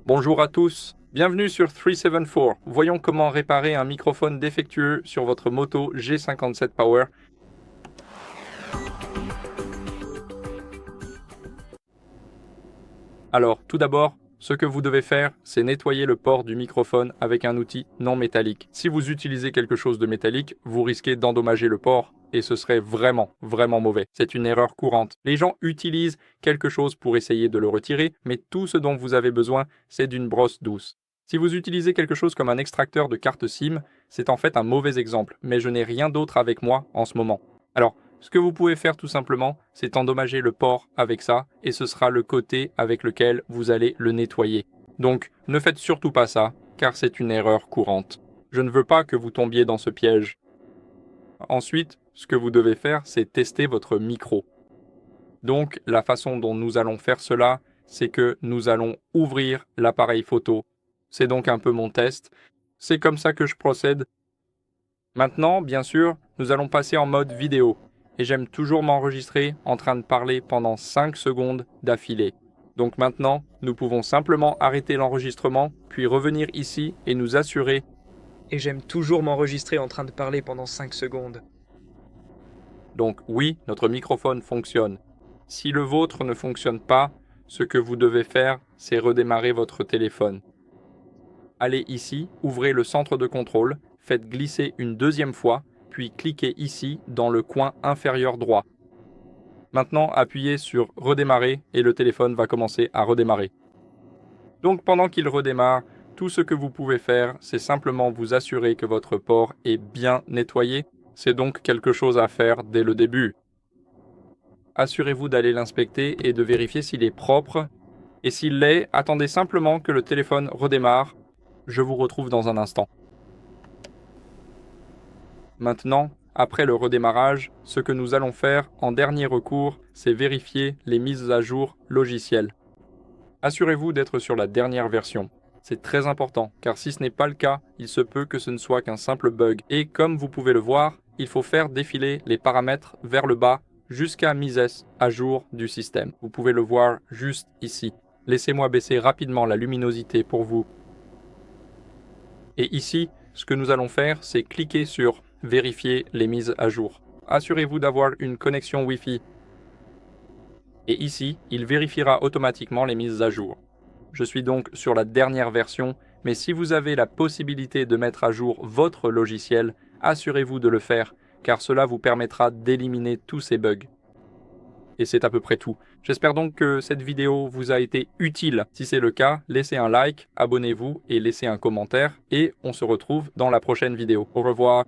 Bonjour à tous, bienvenue sur 374. Voyons comment réparer un microphone défectueux sur votre moto G57 Power. Alors, tout d'abord, ce que vous devez faire, c'est nettoyer le port du microphone avec un outil non métallique. Si vous utilisez quelque chose de métallique, vous risquez d'endommager le port et ce serait vraiment mauvais. C'est une erreur courante. Les gens utilisent quelque chose pour essayer de le retirer, mais tout ce dont vous avez besoin, c'est d'une brosse douce. Si vous utilisez quelque chose comme un extracteur de carte SIM, c'est en fait un mauvais exemple, mais je n'ai rien d'autre avec moi en ce moment. Alors, ce que vous pouvez faire tout simplement, c'est endommager le port avec ça, et ce sera le côté avec lequel vous allez le nettoyer. Donc, ne faites surtout pas ça, car c'est une erreur courante. Je ne veux pas que vous tombiez dans ce piège. Ensuite, ce que vous devez faire, c'est tester votre micro. Donc, la façon dont nous allons faire cela, c'est que nous allons ouvrir l'appareil photo. C'est donc un peu mon test. C'est comme ça que je procède. Maintenant, bien sûr, nous allons passer en mode vidéo. Et j'aime toujours m'enregistrer en train de parler pendant 5 secondes d'affilée. Donc maintenant, nous pouvons simplement arrêter l'enregistrement, puis revenir ici et nous assurer. Et j'aime toujours m'enregistrer en train de parler pendant 5 secondes. Donc oui, notre microphone fonctionne. Si le vôtre ne fonctionne pas, ce que vous devez faire, c'est redémarrer votre téléphone. Allez ici, ouvrez le centre de contrôle, faites glisser une deuxième fois, puis cliquez ici dans le coin inférieur droit. Maintenant, appuyez sur redémarrer et le téléphone va commencer à redémarrer. Donc pendant qu'il redémarre, tout ce que vous pouvez faire, c'est simplement vous assurer que votre port est bien nettoyé. C'est donc quelque chose à faire dès le début. Assurez-vous d'aller l'inspecter et de vérifier s'il est propre. Et s'il l'est, attendez simplement que le téléphone redémarre. Je vous retrouve dans un instant. Maintenant, après le redémarrage, ce que nous allons faire en dernier recours, c'est vérifier les mises à jour logicielles. Assurez-vous d'être sur la dernière version. C'est très important, car si ce n'est pas le cas, il se peut que ce ne soit qu'un simple bug. Et comme vous pouvez le voir, il faut faire défiler les paramètres vers le bas jusqu'à mise à jour du système. Vous pouvez le voir juste ici. Laissez-moi baisser rapidement la luminosité pour vous. Et ici, ce que nous allons faire, c'est cliquer sur « Vérifier les mises à jour ». Assurez-vous d'avoir une connexion Wi-Fi. Et ici, il vérifiera automatiquement les mises à jour. Je suis donc sur la dernière version, mais si vous avez la possibilité de mettre à jour votre logiciel, assurez-vous de le faire, car cela vous permettra d'éliminer tous ces bugs. Et c'est à peu près tout. J'espère donc que cette vidéo vous a été utile. Si c'est le cas, laissez un like, abonnez-vous et laissez un commentaire. Et on se retrouve dans la prochaine vidéo. Au revoir.